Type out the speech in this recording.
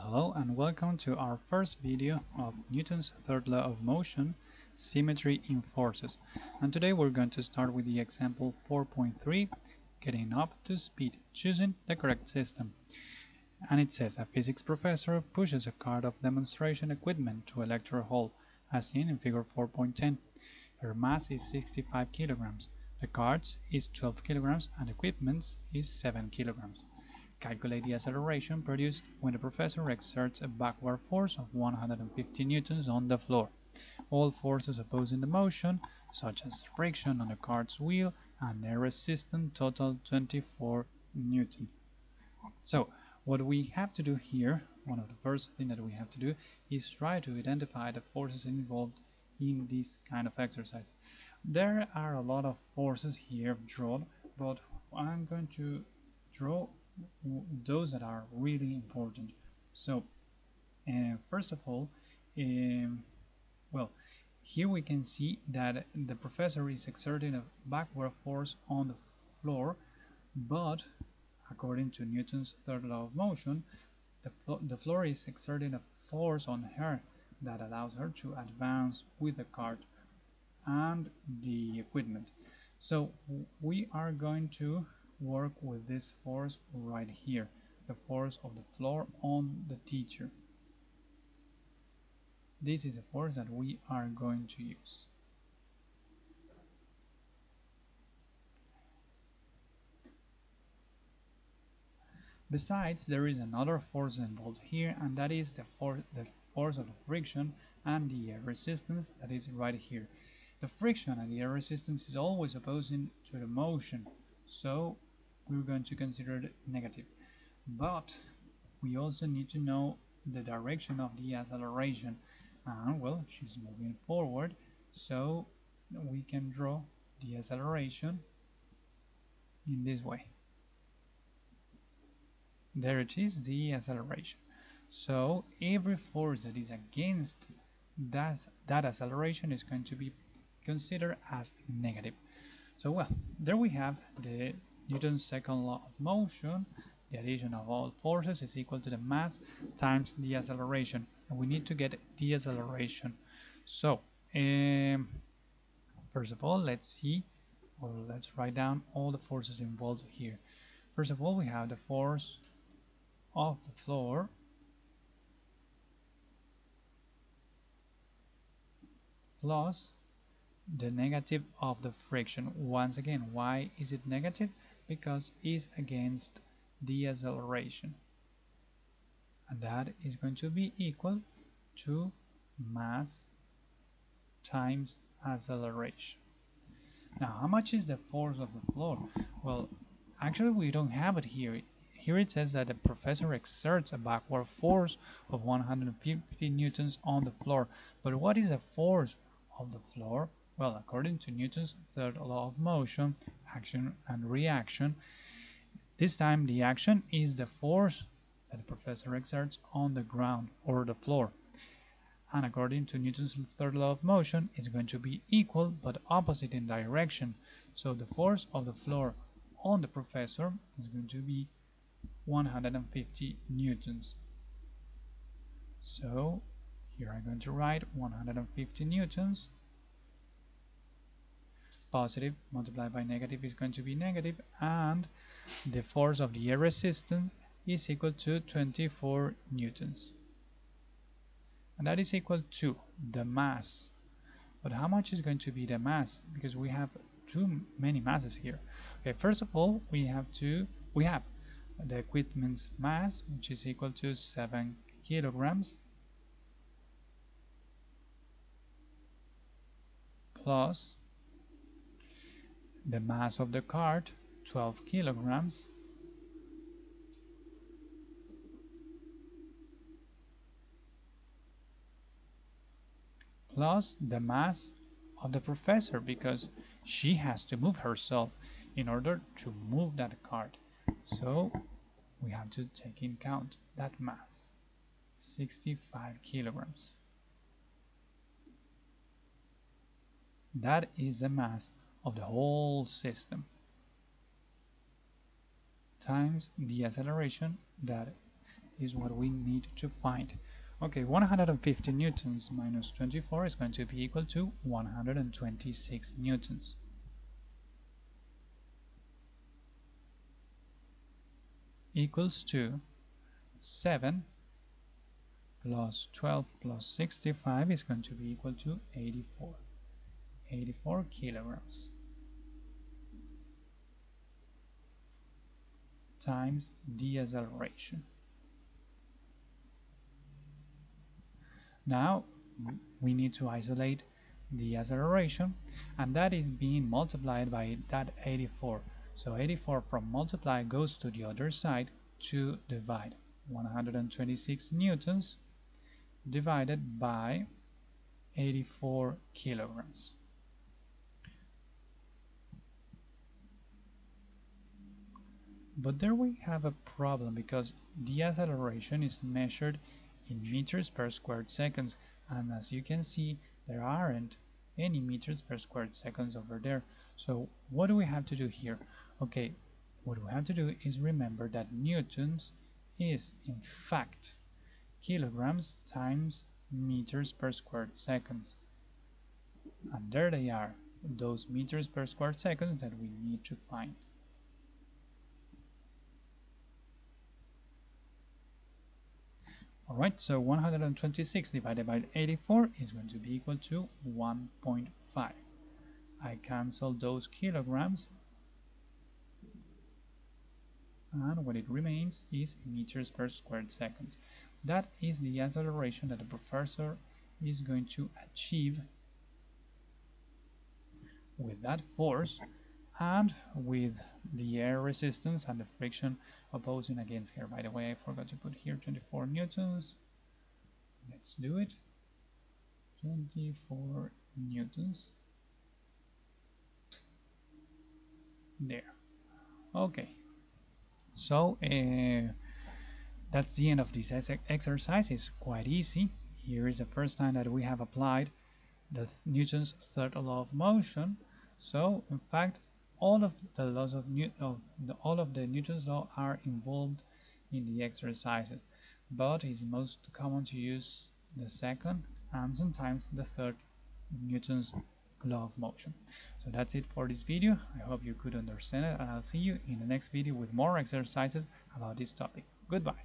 Hello and welcome to our first video of Newton's third law of motion, symmetry in forces. And today we're going to start with the example 4.3, getting up to speed, choosing the correct system. And it says a physics professor pushes a cart of demonstration equipment to a lecture hall, as seen in figure 4.10. Her mass is 65 kilograms, the cart is 12 kilograms, and equipment is 7 kilograms. Calculate the acceleration produced when the professor exerts a backward force of 150 newtons on the floor. All forces opposing the motion, such as friction on the cart's wheel and air resistance, total 24 newtons. So, what we have to do here, one of the first things that we have to do, is try to identify the forces involved in this kind of exercise. There are a lot of forces here drawn, but I'm going to draw those that are really important. So first of all, well, here we can see that the professor is exerting a backward force on the floor, but according to Newton's third law of motion, the floor is exerting a force on her that allows her to advance with the cart and the equipment. So we are going to work with this force right here, the force of the floor on the teacher. This is a force that we are going to use. Besides, there is another force involved here, and that is the force of the friction and the air resistance that is right here. The friction and the air resistance is always opposing to the motion, so we're going to consider it negative. But we also need to know the direction of the acceleration. And well, she's moving forward, so we can draw the acceleration in this way. There it is, the acceleration. So every force that is against that acceleration is going to be considered as negative. So well, there we have the Newton's second law of motion. The addition of all forces is equal to the mass times the acceleration, and we need to get the acceleration. So first of all, let's write down all the forces involved here. First of all, we have the force of the floor plus the negative of the friction. Once again, why is it negative? Because it's against the acceleration, and that is going to be equal to mass times acceleration. Now, how much is the force of the floor? Well, actually we don't have it here. Here it says that the professor exerts a backward force of 150 newtons on the floor. But what is the force of the floor? Well, according to Newton's third law of motion, action and reaction, this time the action is the force that the professor exerts on the ground or the floor. And according to Newton's third law of motion, it's going to be equal but opposite in direction. So the force of the floor on the professor is going to be 150 newtons. So here I'm going to write 150 newtons. Positive multiplied by negative is going to be negative, and the force of the air resistance is equal to 24 newtons. And that is equal to the mass. But how much is going to be the mass? Because we have too many masses here. Okay, first of all, we have the equipment's mass, which is equal to 7 kilograms plus the mass of the cart, 12 kilograms, plus the mass of the professor, because she has to move herself in order to move that cart. So we have to take in count that mass, 65 kilograms. That is the mass of the whole system times the acceleration that is what we need to find. Okay, 150 newtons minus 24 is going to be equal to 126 newtons. Equals to 7 plus 12 plus 65 is going to be equal to 84. 84 kilograms times the acceleration. Now we need to isolate the acceleration, and that is being multiplied by that 84. So 84 from multiply goes to the other side to divide. 126 newtons divided by 84 kilograms. But there we have a problem, because the acceleration is measured in meters per squared seconds, and as you can see, there aren't any meters per squared seconds over there. So what do we have to do here? Okay, what we have to do is remember that newtons is in fact kilograms times meters per squared seconds, and there they are, those meters per squared seconds that we need to find. Alright, so 126 divided by 84 is going to be equal to 1.5. I cancel those kilograms, and what it remains is meters per squared seconds. That is the acceleration that the professor is going to achieve with that force and with the air resistance and the friction opposing against her. By the way, I forgot to put here 24 newtons. Let's do it. 24 newtons. There. Okay. So that's the end of this exercise. It's quite easy. Here is the first time that we have applied the Newton's third law of motion. So in fact, all of the laws of all of the Newton's law are involved in the exercises, but it's most common to use the second and sometimes the third Newton's law of motion. So that's it for this video. I hope you could understand it, and I'll see you in the next video with more exercises about this topic. Goodbye.